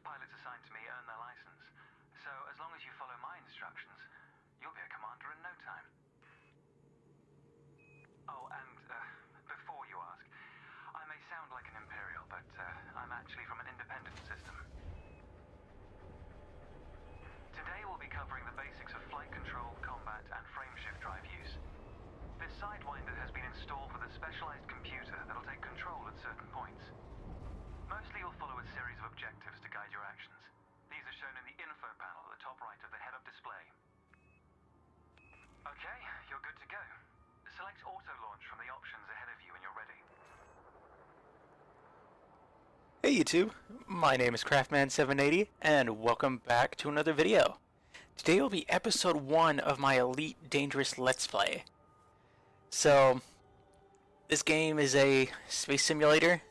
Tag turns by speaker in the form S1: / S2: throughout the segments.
S1: Pilots assigned to me earn their license, so as long as you follow my instructions, you'll be a commander in no time. Oh, and before you ask, I may sound like an Imperial, but I'm actually from an independent system. Today we'll be covering the basics of flight control, combat, and frameshift drive use. This Sidewinder has been installed with a specialized computer that'll take control at certain points. Mostly you'll follow a series of objectives to guide your actions. These are shown in the info panel at the top right of the head-up display. Okay, you're good to go. Select auto launch from the options ahead of you when you're ready.
S2: Hey YouTube, my name is Craftman780 and welcome back to another video. Today will be episode 1 of my Elite Dangerous Let's Play. So, this game is a space simulator.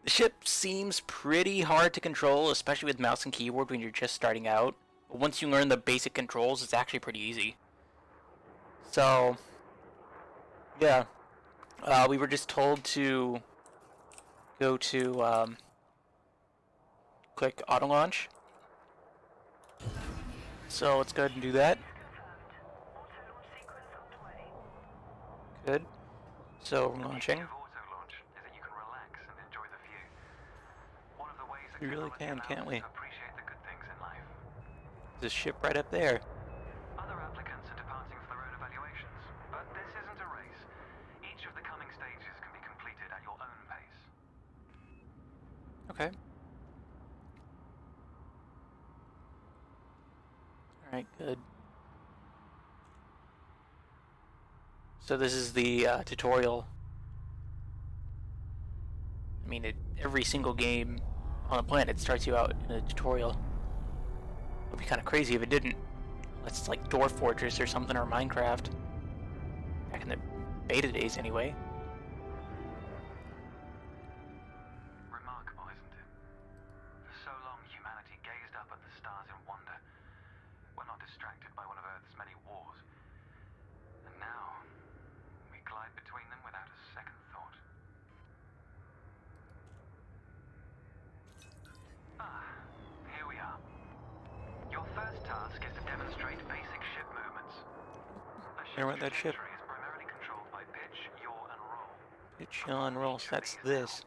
S2: The ship seems pretty hard to control, especially with mouse and keyboard when you're just starting out. But once you learn the basic controls, it's actually pretty easy. So, yeah, we were just told to go to click auto launch. So let's go ahead and do that. Good. So we're launching. We really can, can't we? There's a ship right up there.
S1: Other applicants are departing for their own evaluations, but this isn't a race. Each of the coming stages can be completed at your own pace.
S2: Okay. Alright, good. So this is the tutorial. I mean, every single game on the planet starts you out in a tutorial. It would be kind of crazy if it didn't. Unless it's like Dwarf Fortress or something, or Minecraft. Back in the beta days, anyway.
S1: Remarkable, isn't it? For so long, humanity gazed up at the stars in wonder. We're not distracted by one of Earth's many wars. And now, we glide between them without a second thought. Here we are. Your first task is to demonstrate basic ship movements. A ship's
S2: that ship.
S1: trajectory is primarily controlled by pitch, yaw, and roll.
S2: Pitch, yaw, and roll, so that's this.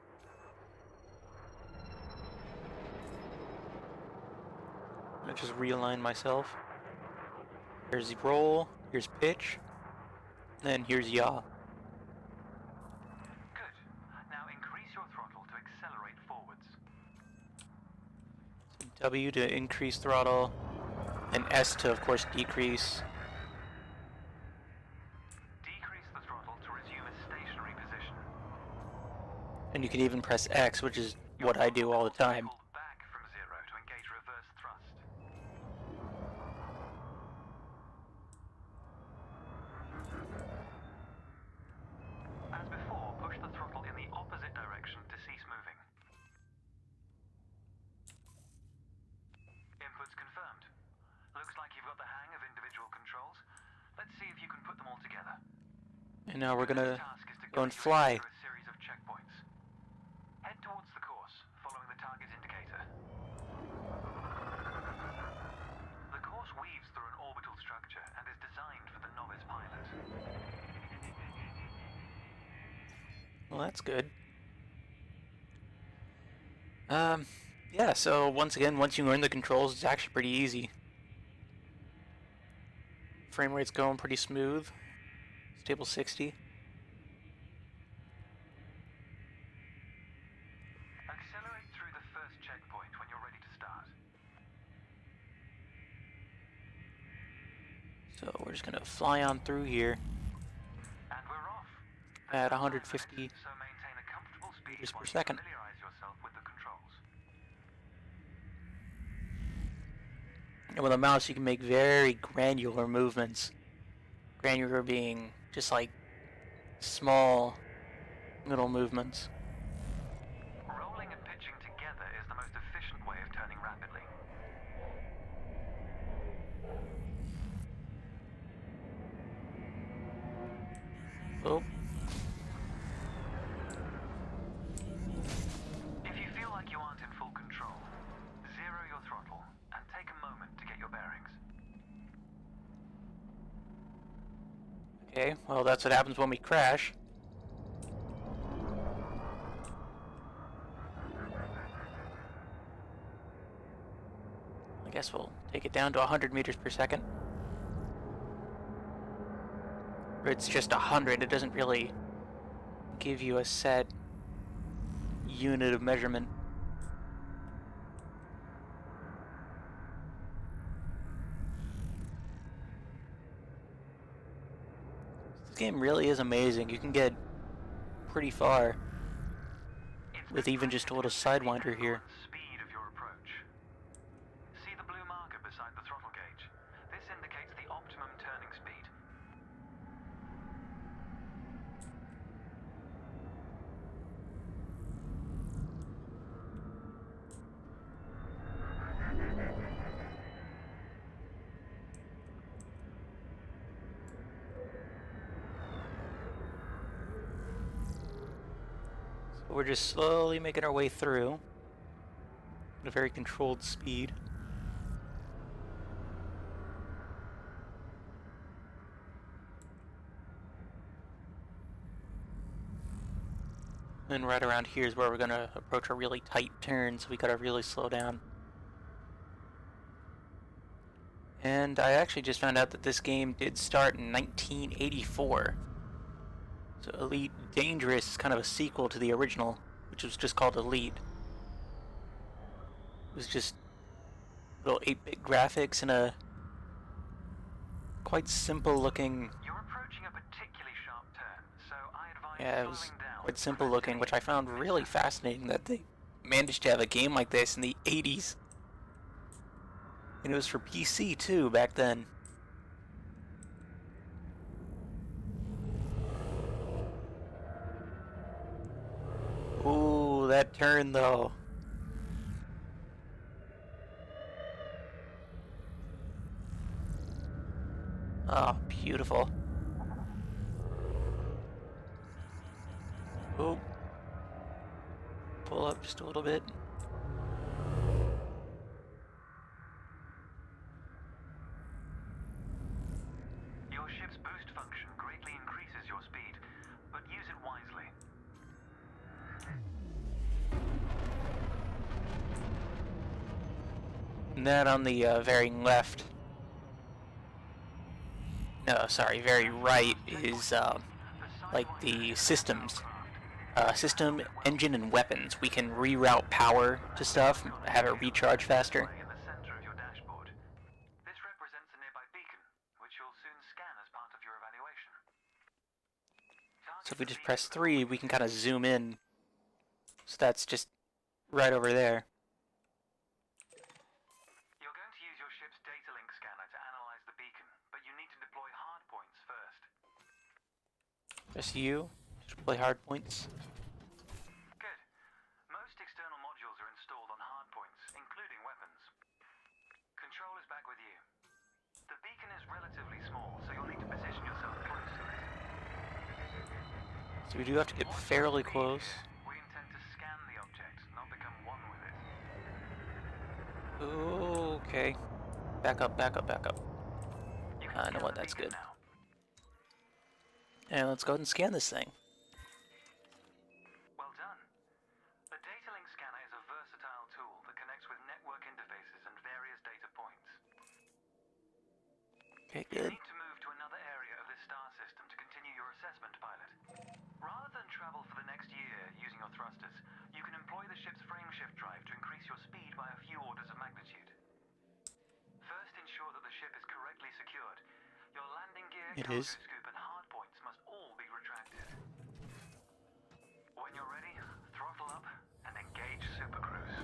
S2: I'm gonna just realign myself. Here's roll, here's pitch, then here's yaw.
S1: Good. Now increase your throttle to accelerate forwards.
S2: So W to increase throttle, and S to, of course, decrease.
S1: Decrease the throttle to resume a stationary position.
S2: And you can even press X, which is what I do all the time.
S1: Pull back from zero to engage reverse thrust. As before, push the throttle in the opposite direction to cease moving. Inputs confirmed. Looks like you've got the hang of individual controls. Let's see if you can put them all together.
S2: And now we're gonna
S1: Task is to
S2: go and
S1: guide you
S2: fly.
S1: through a series of checkpoints. Head towards the course, following the target indicator. The course weaves through an orbital structure and is designed for the novice pilot.
S2: Well, that's good. Yeah, so once again, once you learn the controls, it's actually pretty easy. Frame rate's going pretty smooth. Stable 60.
S1: Accelerate through the first checkpoint when you're ready to start.
S2: So we're just gonna fly on through here
S1: And we're off.
S2: at 150
S1: So maintain a comfortable speed
S2: meters per
S1: while you
S2: second.
S1: familiarize yourself with the controls.
S2: And with a mouse, you can make very granular movements. Granular being just like small little movements.
S1: Rolling and pitching together is the most efficient way of turning rapidly.
S2: Oh,
S1: If you feel like you aren't in full control,
S2: Okay, well that's what happens when we crash. I guess we'll take it down to 100 meters per second. Or it's just 100, it doesn't really give you a set unit of measurement. This game really is amazing. You can get pretty far with even just a little sidewinder here.
S1: Speed of your approach. See the blue marker beside the throttle gauge? This indicates the optimum turning speed.
S2: So we're just slowly making our way through at a very controlled speed. And right around here is where we're going to approach a really tight turn, so we gotta really slow down. And I actually just found out that this game did start in 1984. So Elite Dangerous is kind of a sequel to the original, which was just called Elite. It was just little 8-bit graphics and a quite simple looking...
S1: You're approaching a particularly sharp turn, so I advise
S2: Yeah, it was
S1: slowing down.
S2: quite simple looking, which I found really fascinating that they managed to have a game like this in the 80s. And it was for PC too back then. Ooh, that turn though. Oh, beautiful. Oh. Pull up just a little bit.
S1: Your ship's boost function greatly increases your speed, but use it wisely.
S2: And then on the very left, no, sorry, very right is like the systems. System, engine, and weapons. We can reroute power to stuff, have it recharge faster.
S1: In the center of your dashboard. This represents a nearby beacon, which you'll soon scan as part of your evaluation.
S2: So if we just press 3, we can kind of zoom in. So that's just right over there.
S1: You're going to use your ship's data link scanner to analyze the beacon, but you need to deploy hardpoints first.
S2: Press U, deploy hardpoints.
S1: Good. Most external modules are installed on hardpoints, including weapons. Control is back with you. The beacon is relatively small, so you'll need to position yourself close to it.
S2: So we do have to get fairly close.
S1: We intend to scan the object, not become one with it.
S2: Okay. Back up, back up, back up.
S1: You can
S2: I know
S1: scan
S2: what,
S1: the
S2: that's
S1: beacon
S2: good.
S1: now.
S2: And let's go ahead and scan this thing.
S1: Well done. The data link scanner is a versatile tool that connects with network interfaces and various data points.
S2: Okay,
S1: You
S2: good.
S1: need to move to another area of this star system to continue your assessment, pilot. Rather than travel for the next year using your thrusters, you can employ the ship's frameshift drive to increase your speed by a few orders of magnitude. First, ensure that the ship is correctly secured. Your landing gear,
S2: It
S1: cargo
S2: is.
S1: scoop, and hardpoints must all be retracted. When you're ready, throttle up and engage Super Cruise.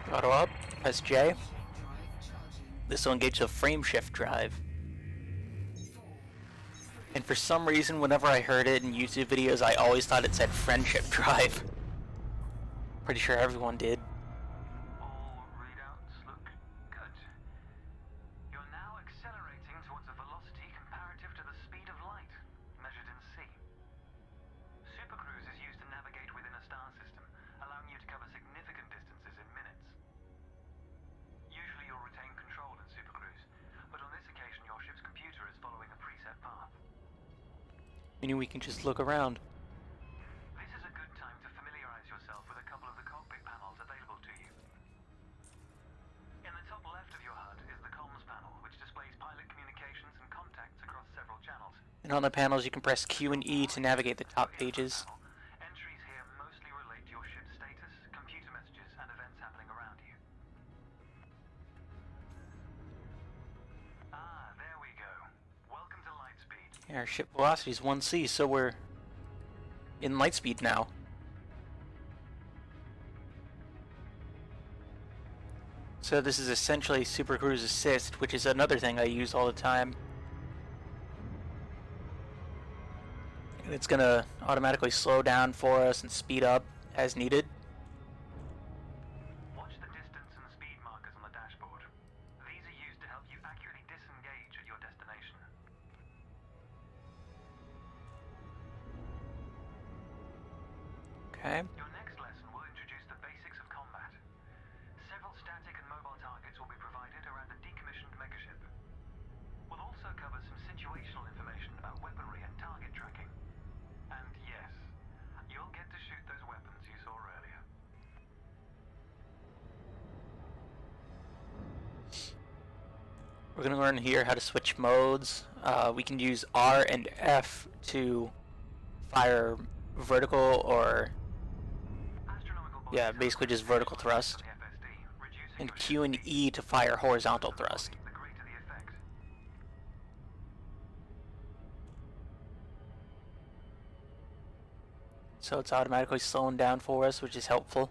S2: Throttle up, press J. This will engage the frameshift drive. And for some reason, whenever I heard it in YouTube videos, I always thought it said friendship drive. Pretty sure everyone did.
S1: All readouts look good. You're now accelerating towards a velocity comparative to the speed of light, measured in C. Supercruise is used to navigate within a star system, allowing you to cover significant distances in minutes. Usually you'll retain control in Supercruise, but on this occasion your ship's computer is following a preset
S2: Meaning we can just look around.
S1: This is a good time to familiarize yourself with a couple of the cockpit panels available to you. In the top left of your HUD is the comms panel, which displays pilot communications and contacts across several channels.
S2: And on the panels you can press Q and E to navigate the top pages.
S1: Entries here mostly relate to your ship's status, computer messages, and events happening around you. Ah, there we go. Welcome to Lightspeed.
S2: Yeah, our ship velocity is 1C, so we're in lightspeed now. So this is essentially Super Cruise Assist, which is another thing I use all the time. And it's gonna automatically slow down for us and speed up as needed.
S1: Watch the distance and speed markers on the dashboard. These are used to help you accurately disengage at your destination.
S2: Okay.
S1: Your next lesson will introduce the basics of combat. Several static and mobile targets will be provided around the decommissioned megaship. We'll also cover some situational information about weaponry and target tracking. And yes, you'll get to shoot those weapons you saw earlier.
S2: We're gonna learn here how to switch modes. We can use R and F to fire vertical or basically just vertical thrust, and Q and E to fire horizontal thrust. So it's automatically slowing down for us, which is helpful.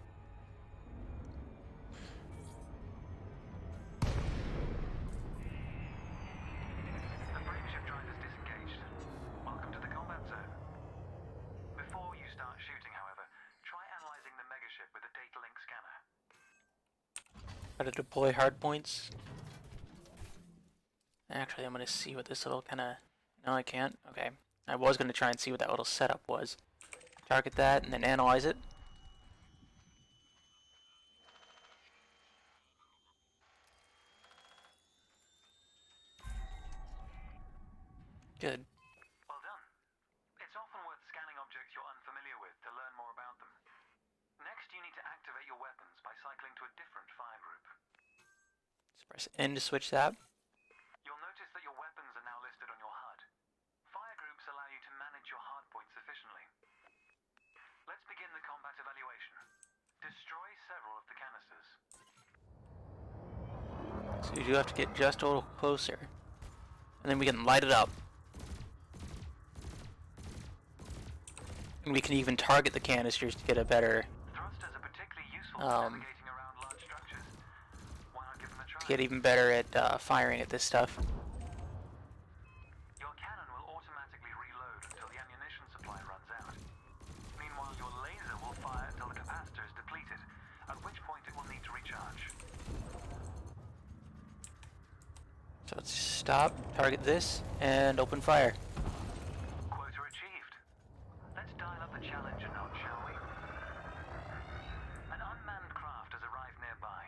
S1: The frameshift drive is disengaged. Welcome to the combat zone. Before you start shooting, however, try analyzing the megaship with a data link scanner.
S2: How to deploy hardpoints. Actually, I'm gonna see what this little kinda... No, I can't. Okay. I was gonna try and see what that little setup was. Target that and then analyze it. Good.
S1: Well done. It's often worth scanning objects you're unfamiliar with to learn more about them. Next, you need to activate your weapons by cycling to a different fire group.
S2: Let's press N to switch that.
S1: You'll notice that your weapons are now listed on your HUD. Fire groups allow you to manage your hardpoints efficiently. Let's begin the combat evaluation. Destroy several of the canisters.
S2: So you do have to get just a little closer. And then we can light it up. And we can even target the canisters to get a better...
S1: Thrusters are particularly useful for navigating around large structures. Why not give them a try?
S2: to get even better at firing at this stuff.
S1: Your cannon will automatically reload until the ammunition supply runs out. Meanwhile, your laser will fire until the capacitor is depleted, at which point it will need to recharge.
S2: So let's stop, target this, and open fire.
S1: Quota achieved. Let's dial up the challenge a notch, shall we? An unmanned craft has arrived nearby.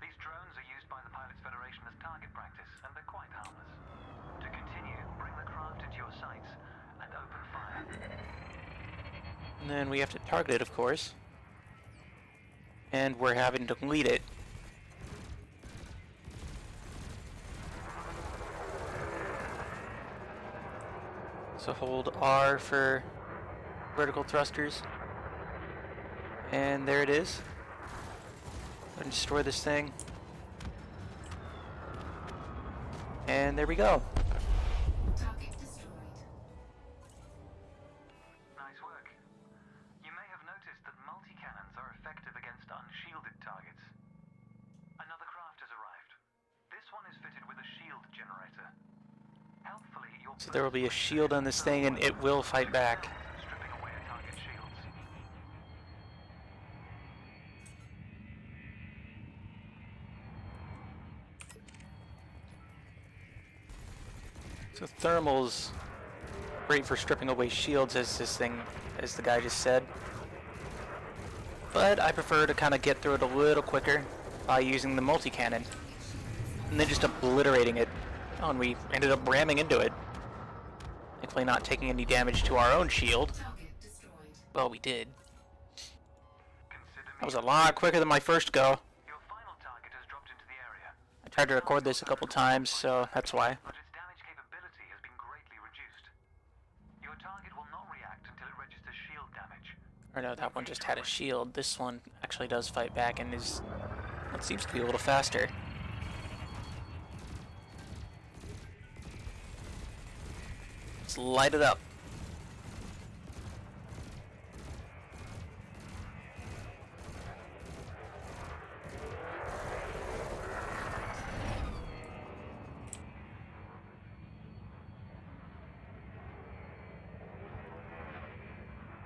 S1: These drones are used by the Pilots Federation as target practice, and they're quite harmless. To continue, bring the craft into your sights and open fire.
S2: And then we have to target it, of course. And we're having to lead it. So hold R for vertical thrusters. And there it is. Go and destroy this thing. And there we go.
S3: Target destroyed.
S1: Nice work. You may have noticed that multi-cannons are effective against unshielded targets. Another craft has arrived. This one is fitted with a shield generator. Helpfully, you'll
S2: So there will be a shield on this thing and it will fight back.
S1: stripping away a target shields.
S2: So thermal's great for stripping away shields, as the guy just said. But I prefer to kind of get through it a little quicker by using the multi-cannon. And then just obliterating it. Oh, and we ended up ramming into it. Thankfully not taking any damage to our own shield.
S3: Target destroyed.
S2: Well, we did.
S1: Consider
S2: That
S1: me.
S2: was a lot quicker than my first go.
S1: Your final target has dropped into the area,
S2: I tried to record this a couple times, so that's why.
S1: but its damage capability has been greatly reduced. Your target will not react until it registers shield damage.
S2: Or no, that one just had a shield. This one actually does fight back and is... It seems to be a little faster. Let's light it up.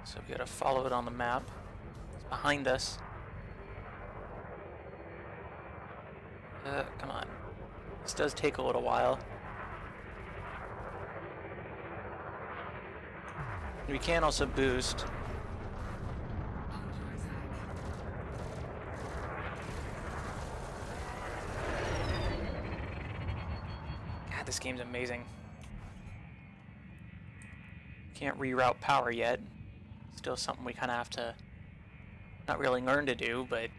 S2: So we gotta follow it on the map. It's behind us. Come on. This does take a little while. We can also boost.
S3: Under attack.
S2: God, this game's amazing. Can't reroute power yet. Still something we kind of have to not really learn to do, but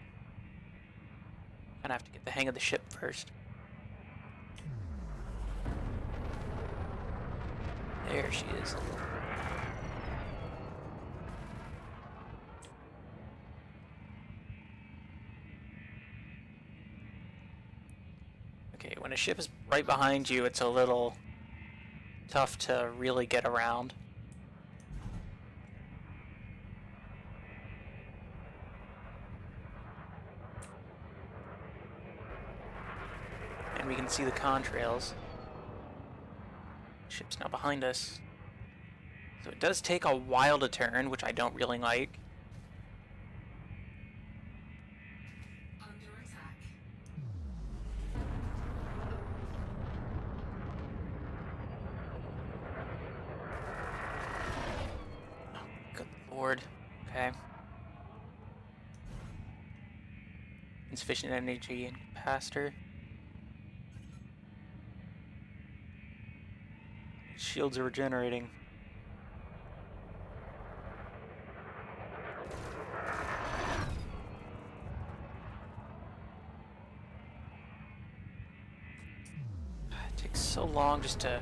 S2: kind of have to get the hang of the ship first. There she is. Okay, when a ship is right behind you, it's a little tough to really get around. And we can see the contrails. Ship's now behind us. So it does take a while to turn, which I don't really like.
S3: Under attack.
S2: Good lord. Okay. Insufficient energy and capacitor. Shields are regenerating. It takes so long just to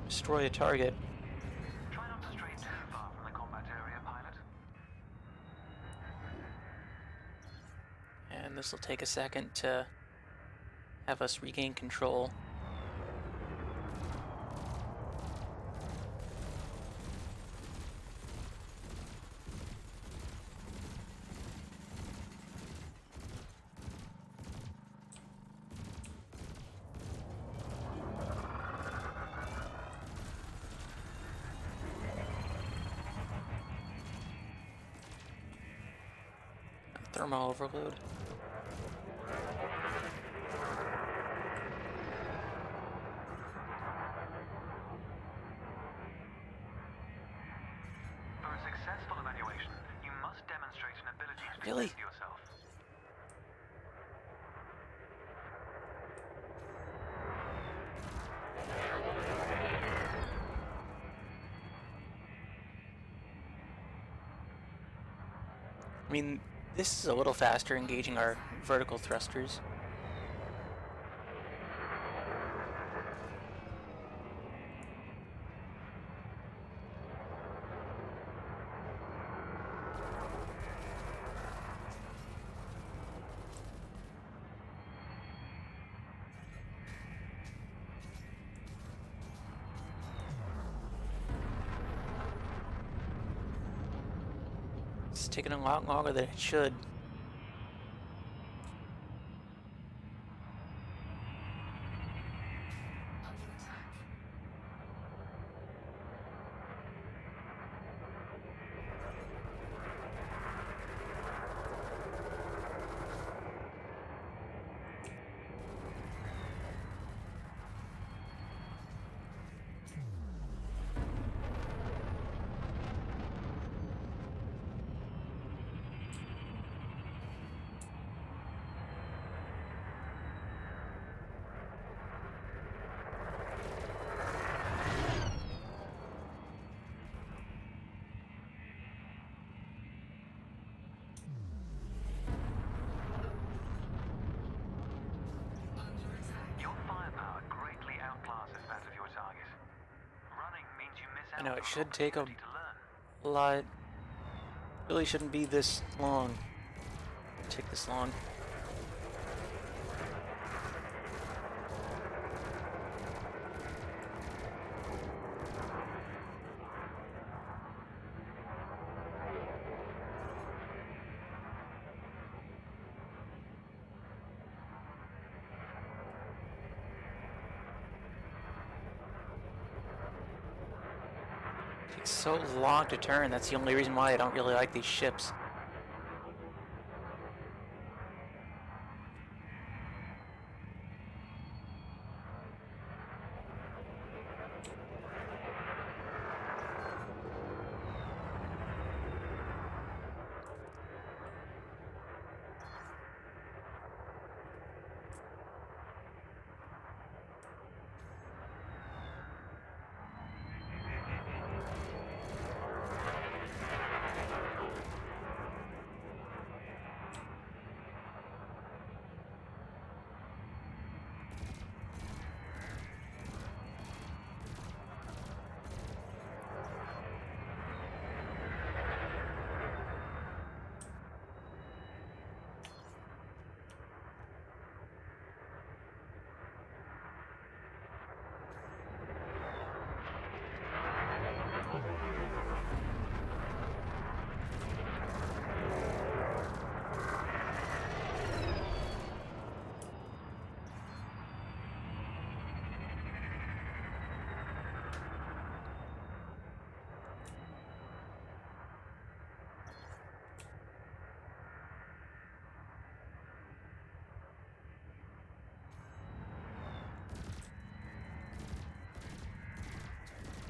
S2: destroy a target.
S1: Try not to stray too far from the combat area, pilot.
S2: And this will take a second to have us regain control. Thermal overload.
S1: For a successful evaluation, you must demonstrate an ability to
S2: Really?
S1: defend yourself.
S2: I mean, this is a little faster engaging our vertical thrusters. It's taking a lot longer than it should.
S3: Under attack.
S2: know, it
S1: of an
S2: should take a
S1: opportunity to learn.
S2: lot. Really shouldn't be this long. Take this long. Takes so long to turn. That's the only reason why I don't really like these ships.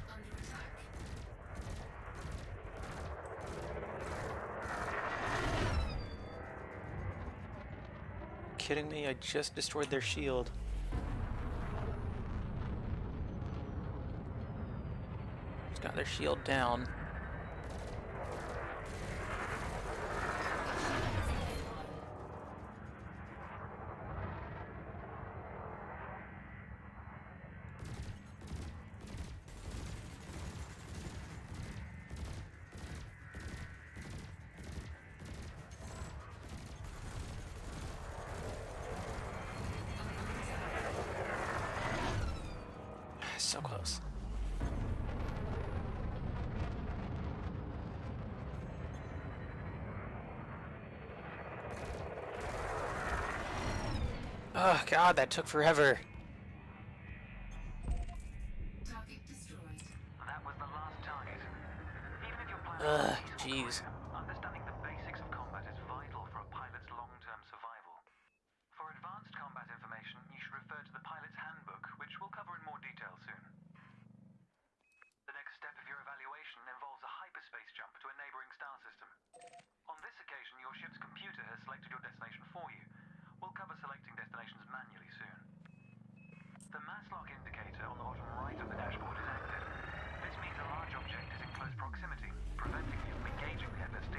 S3: Under attack.
S2: Kidding me? I just destroyed their shield. Just got their shield down. So close. Oh god, that took forever.
S3: Target destroyed.
S1: That was the last target. Even if you're planning on a peaceful
S2: Jeez.
S1: career, understanding the basics of combat is vital for a pilot's long-term survival. For advanced combat information, you should refer to the pilot's handbook, which we'll cover in more detail soon. The next step of your evaluation involves a hyperspace jump to a neighboring star system. On this occasion, your ship's computer has selected your destination for you. We'll cover selecting destinations manually soon. The mass lock indicator on the bottom right of the dashboard is active. This means a large object is in close proximity, preventing you from engaging the FSD.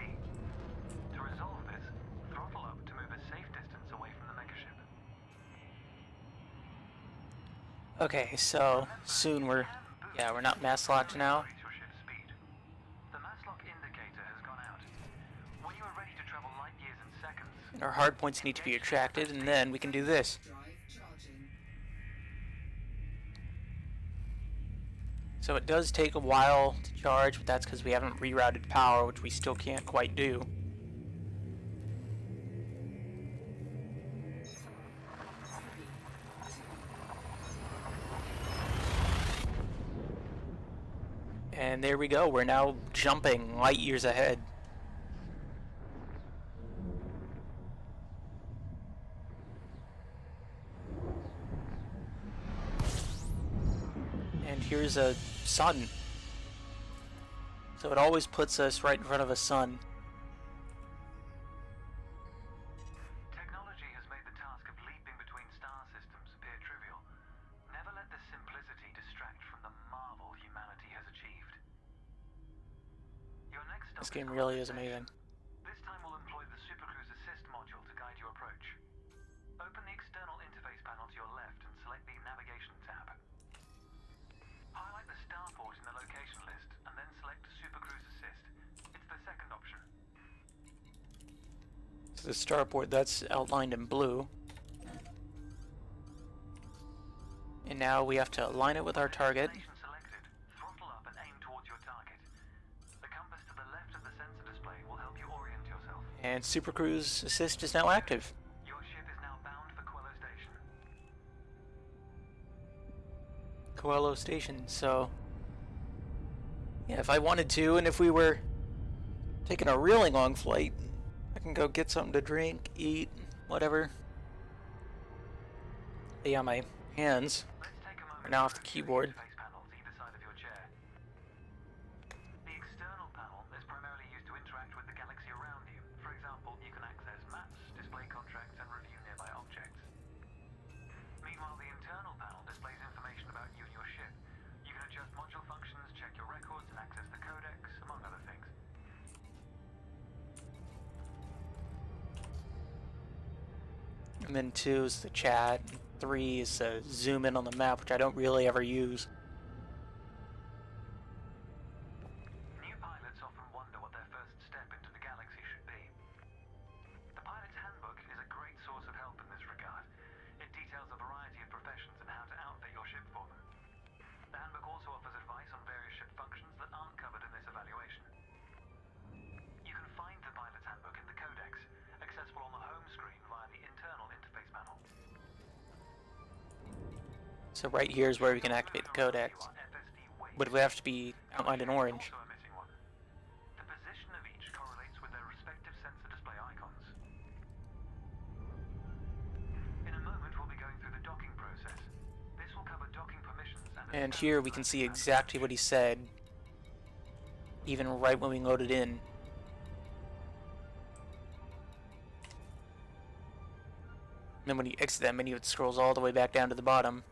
S1: To resolve this, throttle up to move a safe distance away from the megaship.
S2: Okay, so soon we're not mass locked now.
S1: Increase your ship's speed. The mass lock indicator has gone out. When you are ready to travel light years in seconds,
S2: Our hard points need to be attracted, and then we can do this.
S3: Drive charging.
S2: So it does take a while to charge, but that's because we haven't rerouted power, which we still can't quite do. And there we go, we're now jumping light years ahead. And here's a sun. So it always puts us right in front of a sun.
S1: technology has made the task of leaping between star systems appear trivial. Never let this simplicity distract from the marvel humanity has achieved. Your next stop
S2: This game really is amazing.
S1: This time we'll employ the Supercruise Assist module to guide your approach. Open the external interface panel to your left and select the Navigation tab. Highlight the starport in the location list
S2: So the starboard, that's outlined in blue. And now we have to align it with our target.
S1: Destination selected. Throttle up and aim towards your target. The compass to the left of the sensor display will help you orient yourself.
S2: And Super Cruise Assist is now active.
S1: Your ship is now bound for Quello Station.
S2: Coelho Station, so... yeah, if I wanted to, and if we were taking a really long flight, I can go get something to drink, eat, whatever. But yeah, my hands
S1: Let's take a moment
S2: are now off
S1: to
S2: the
S1: review
S2: keyboard.
S1: interface panels either side of your chair. The external panel is primarily used to interact with the galaxy around you. For example, you can access maps, display contracts, and review nearby objects. Meanwhile, the internal panel displays information about you and your ship. You can adjust module functions, check your records, and access the codex, among other things.
S2: And then 2 is the chat, 3 is zoom in on the map, which I don't really ever use.
S1: New pilots often wonder what their first step into the galaxy should be. The pilot's handbook is a great source of help in this regard. It details a variety of professions and how to outfit your ship for them. The handbook also offers advice on various ship functions that aren't covered in this evaluation. You can find the pilot's handbook in the codex, accessible on the home screen via the internal interface panel.
S2: So right here is where we can activate the codex. But it would have to be outlined in orange.
S1: Also a missing one. The position of each correlates with their respective sensor display icons. In a moment, we'll be going through the docking process. This will cover docking permissions
S2: And here we can see exactly what he said, even right when we loaded in. And then when you exit that menu, it scrolls all the way back down to the bottom.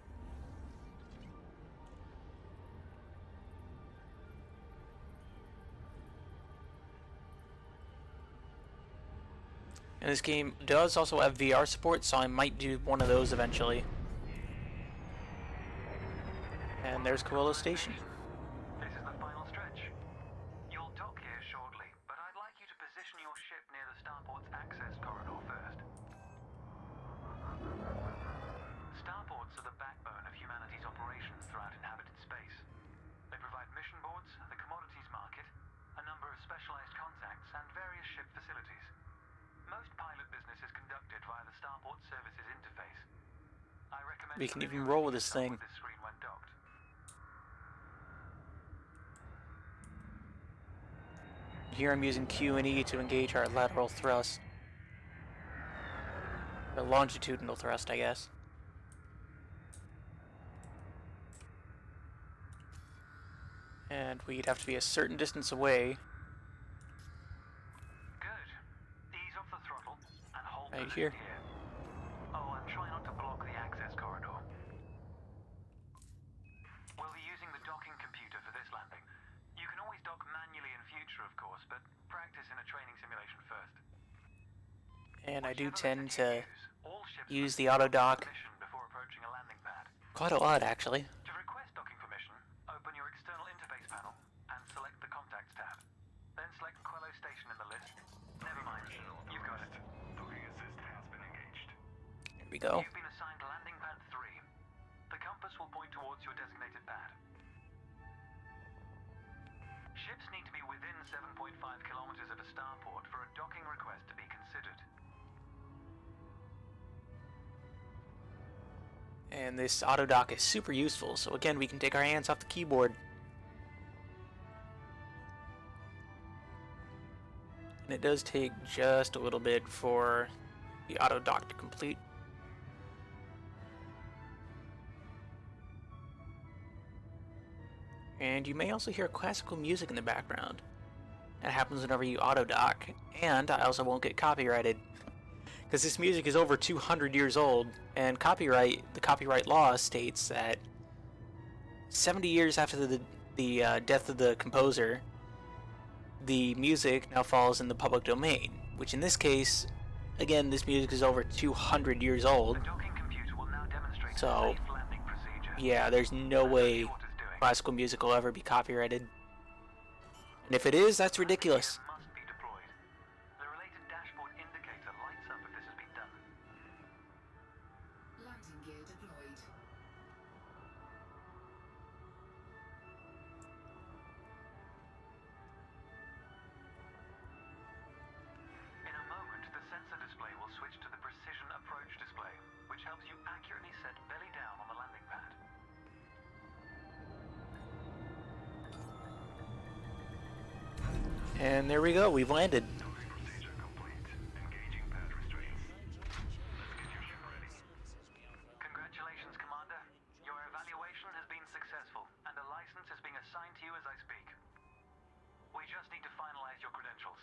S2: And this game does also have VR support, so I might do one of those eventually. And there's Coelho Station.
S1: This is the final stretch. You'll dock here shortly, but I'd like you to position your ship near the starport's access corridor first. Starports are the backbone of humanity's operations throughout inhabited space. They provide mission boards, the commodities market, a number of specialized contacts, and various ship facilities. Most pilot business is conducted via the Starport Services interface. I recommend
S2: We can even roll with this thing.
S1: this screen when docked.
S2: Here I'm using Q and E to engage our lateral thrust. Or longitudinal thrust, I guess. And we'd have to be a certain distance away.
S1: Good. Ease off the throttle and hold
S2: Right
S1: position
S2: here.
S1: Oh, and try not to block the access corridor. We'll be using the docking computer for this landing. You can always dock manually in future, of course, but practice in a training simulation first.
S2: And I do
S1: Whichever
S2: tend
S1: method
S2: to
S1: you use, all ships
S2: use
S1: must
S2: the
S1: get
S2: auto
S1: docking
S2: dock
S1: permission before approaching a landing pad.
S2: quite a lot, actually.
S1: To request docking permission, open your external interface panel and select the Contacts tab. Then select Quello Station in the list. Never mind, you've got it. Docking assist has been engaged.
S2: Here we go.
S1: You've been assigned landing pad 3. The compass will point towards your designated pad. Ships need to be within 7.5 kilometers of a starport for a docking request to be considered.
S2: And this auto dock is super useful, so again, we can take our hands off the keyboard. And it does take just a little bit for the auto dock to complete. And you may also hear classical music in the background. That happens whenever you auto dock, and I also won't get copyrighted. Because this music is over 200 years old, and the copyright law states that 70 years after the death of the composer, the music now falls in the public domain, which in this case, again, this music is over 200 years old,
S1: The docking computer will now demonstrate
S2: so
S1: a safe landing procedure.
S2: yeah, there's no way
S1: What it's doing.
S2: classical music will ever be copyrighted. And if it is, that's ridiculous.
S1: Must be deployed. The related dashboard indicator
S2: And there we go, we've landed.
S1: Docking procedure complete. Engaging pad restraints. Let's get your ship ready. Congratulations, Commander. Your evaluation has been successful, and a license is being assigned to you as I speak. We just need to finalize your credentials.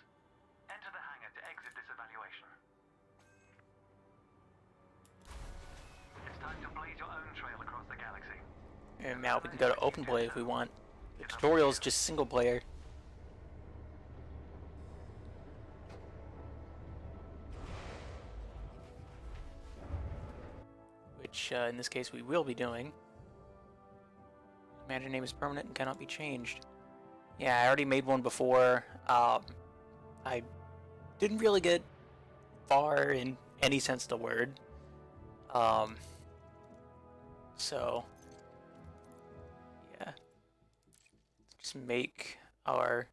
S1: Enter the hangar to exit this evaluation. It's time to blaze your own trail across the galaxy.
S2: And now we can go to open play if we want. The tutorial is just single player. Which, in this case, we will be doing. Commander name is permanent and cannot be changed. Yeah, I already made one before. I didn't really get far in any sense of the word. So, yeah. Just make our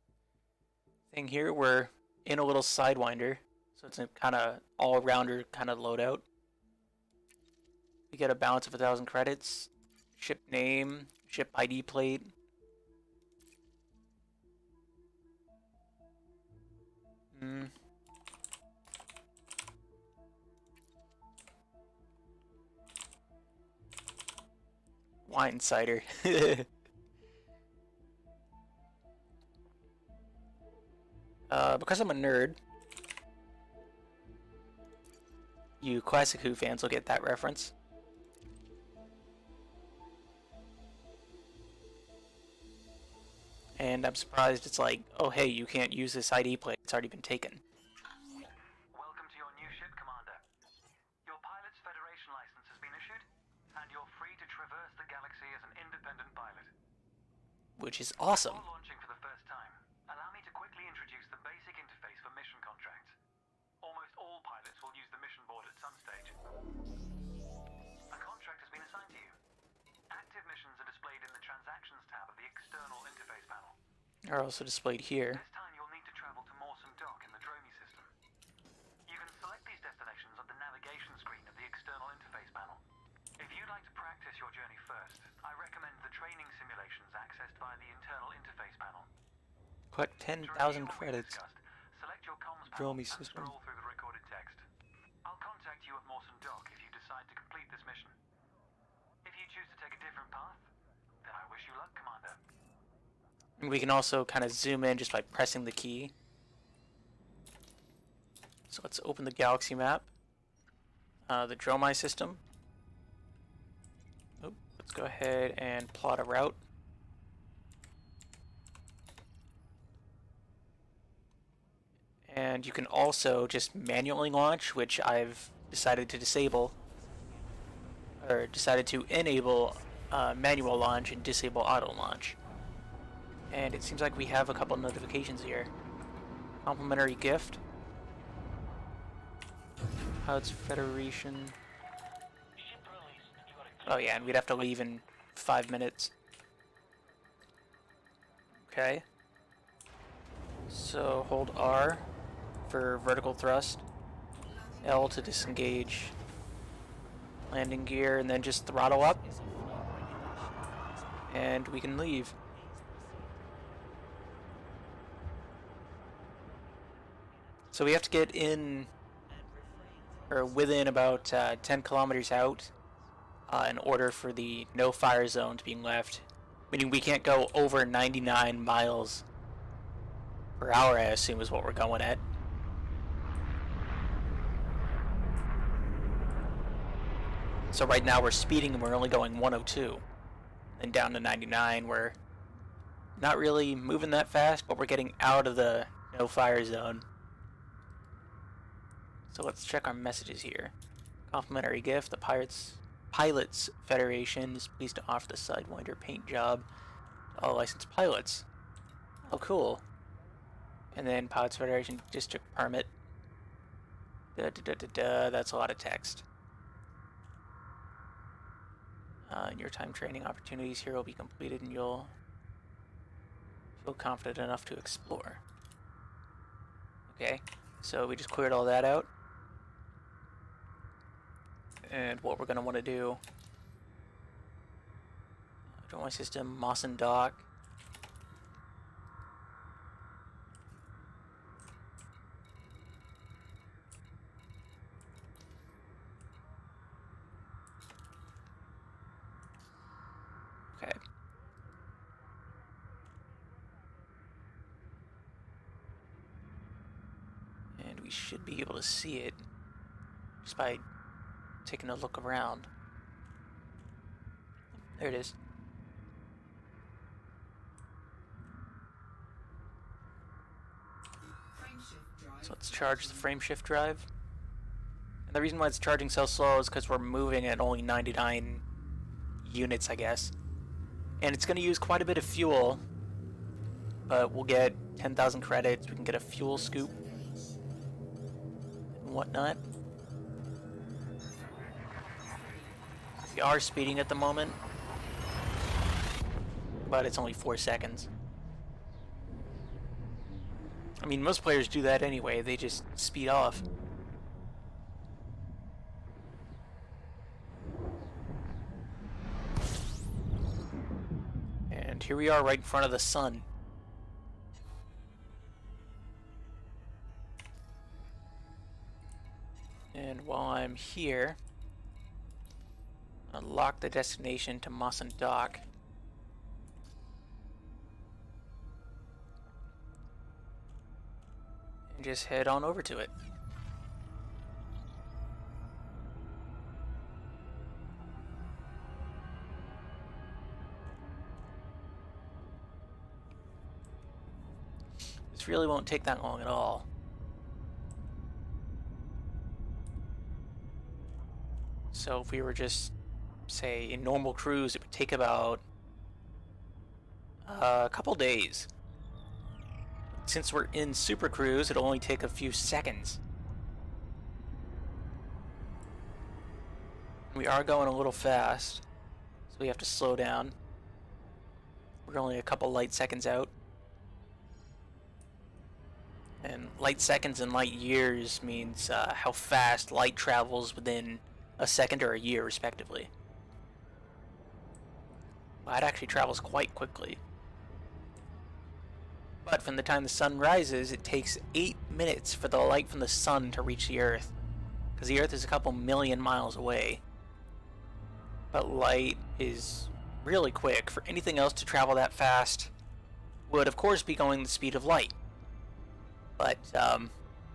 S2: thing here. We're in a little Sidewinder, so it's a kind of all-rounder kind of loadout. We get a balance of 1,000 credits, ship name, ship ID plate. WINDSIDER. Because I'm a nerd, you Classic Who fans will get that reference. And I'm surprised it's like, oh hey, you can't use this ID plate, it's already been taken.
S1: Welcome to your new ship, Commander. Your pilot's Federation license has been issued, and you're free to traverse the galaxy as an independent pilot.
S2: Which is awesome.
S1: Before launching for the first time, allow me to quickly introduce the basic interface for mission contracts. Almost all pilots will use the mission board at some stage. A contract has been assigned to you. Active missions are displayed in the Transactions tab of the external interface panel.
S2: Are also displayed here.
S1: This time you'll need to travel to Mawson Dock in the Dromi system. You can select these destinations on the navigation screen of the external interface panel. If you'd like to practice your journey first, I recommend the training simulations accessed via the internal interface panel.
S2: Collect
S1: To review
S2: 10,000
S1: what we
S2: credits.
S1: discussed, select your comms panel
S2: Dromi
S1: and
S2: system.
S1: scroll through the recorded text. I'll contact you at Mawson Dock if you decide to complete this mission. If you choose to take a different path, then I wish you luck, Commander.
S2: We can also kind of zoom in just by pressing the key. So let's open the galaxy map. The Dromi system. Oop, let's go ahead and plot a route. And you can also just manually launch, which I've decided to disable. Or decided to enable manual launch and disable auto launch. And it seems like we have a couple notifications here. Complimentary gift. Pilots Federation. Oh yeah, and we'd have to leave in 5 minutes. Okay. So hold R for vertical thrust. L to disengage landing gear, and then just throttle up. And we can leave. So we have to get in, or within about 10 kilometers out in order for the no fire zone to be left. Meaning we can't go over 99 miles per hour, I assume is what we're going at. So right now we're speeding and we're only going 102. And down to 99, we're not really moving that fast, but we're getting out of the no fire zone. So let's check our messages here. Complimentary gift. The Pilots Federation is pleased to offer the Sidewinder paint job to all licensed pilots. Oh, cool. And then Pilots Federation District Permit. That's a lot of text. In your time training opportunities here will be completed and you'll feel confident enough to explore. Okay, so we just cleared all that out. And what we're going to want to do, join my system, Mawson Dock. Okay. And we should be able to see it just by taking a look around. There it is.
S3: Frameshift drive.
S2: So let's charge the frameshift drive. And the reason why it's charging so slow is because we're moving at only 99 units, I guess. And it's going to use quite a bit of fuel, but we'll get 10,000 credits. We can get a fuel scoop and whatnot. We are speeding at the moment, but it's only 4 seconds. I mean, most players do that anyway. They just speed off. And here we are right in front of the sun. And while I'm here, unlock the destination to Mawson Dock. And just head on over to it. This really won't take that long at all. So if we were just, say, in normal cruise, it would take about a couple days. Since we're in Super Cruise, it'll only take a few seconds. We are going a little fast, so we have to slow down. We're only a couple light seconds out. And light seconds and light years means how fast light travels within a second or a year, respectively. Light actually travels quite quickly. But from the time the sun rises, it takes 8 minutes for the light from the sun to reach the Earth, because the Earth is a couple million miles away. But light is really quick. For anything else to travel that fast would, of course, be going the speed of light. But,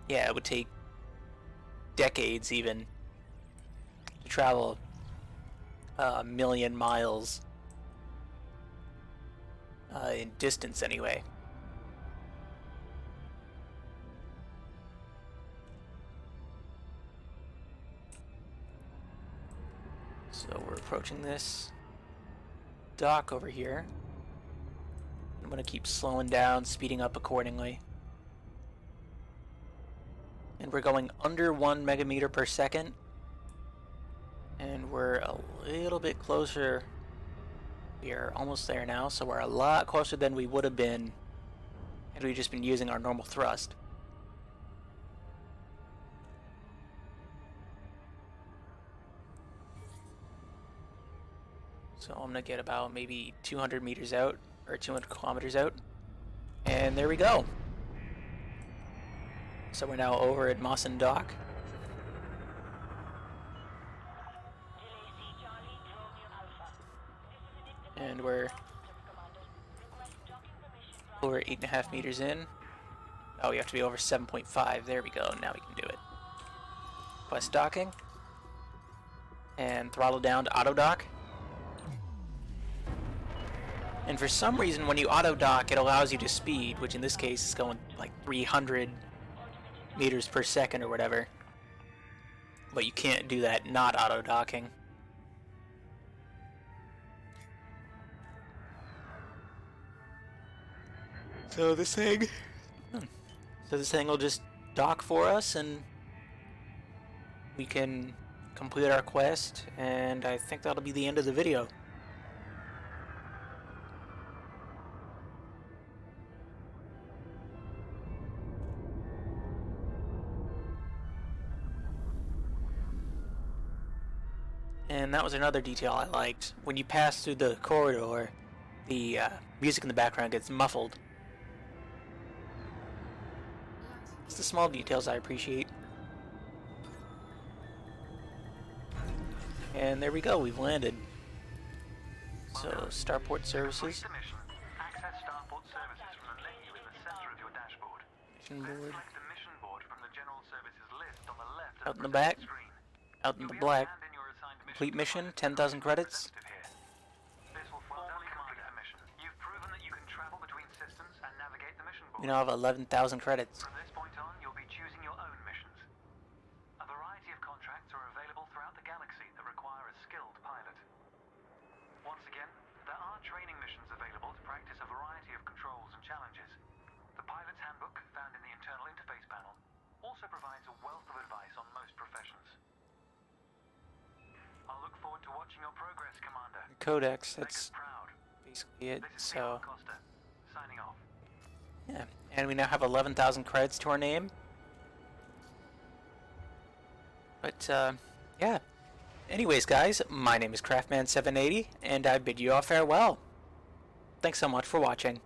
S2: yeah, it would take decades, even, to travel a million miles in distance, anyway. So we're approaching this dock over here. I'm going to keep slowing down, speeding up accordingly. And we're going under 1 megameter per second. And we're a little bit closer. We are almost there now, so we're a lot closer than we would have been had we just been using our normal thrust. So I'm gonna get about maybe 200 meters out, or 200 kilometers out. And there we go. So we're now over at Mawson Dock. And we're over 8.5 meters in. Oh, we have to be over 7.5. There we go. Now we can do it. Quest docking. And throttle down to auto dock. And for some reason, when you auto dock, it allows you to speed, which in this case is going like 300 meters per second or whatever. But you can't do that not auto docking. So this thing will just dock for us, and we can complete our quest, and I think that'll be the end of the video. And that was another detail I liked. When you pass through the corridor, the music in the background gets muffled. It's the small details I appreciate. And there we go, we've landed. So, starport services.
S1: Complete the mission. Access starport services from the menu in the center of your dashboard.
S2: Mission
S1: Then
S2: board.
S1: select the mission board from the general services list on the left
S2: Out
S1: of
S2: in
S1: the
S2: the back.
S1: screen.
S2: Out in
S1: You'll
S2: the
S1: be able to
S2: black.
S1: hand in your assigned
S2: Complete
S1: to the
S2: mission,
S1: pilot
S2: 10,000 credits.
S1: representative here. This will formally complete the mission. You've proven that you can travel between systems and navigate the mission board.
S2: We now have 11,000 credits.
S1: From this point on, you'll be choosing your own missions. A variety of contracts are available throughout the galaxy that require a skilled pilot. Once again, there are training missions available to practice a variety of controls and challenges. The pilot's handbook, found in the internal interface panel, also provides a wealth of advice on most professions. I'll look forward to watching your progress, Commander.
S2: Codex,
S1: Make us
S2: that's
S1: proud.
S2: basically it.
S1: This is
S2: So,
S1: Costa, signing off.
S2: yeah. And we now have 11,000 credits to our name. But, yeah. Anyways, guys, my name is Craftman780, and I bid you all farewell. Thanks so much for watching.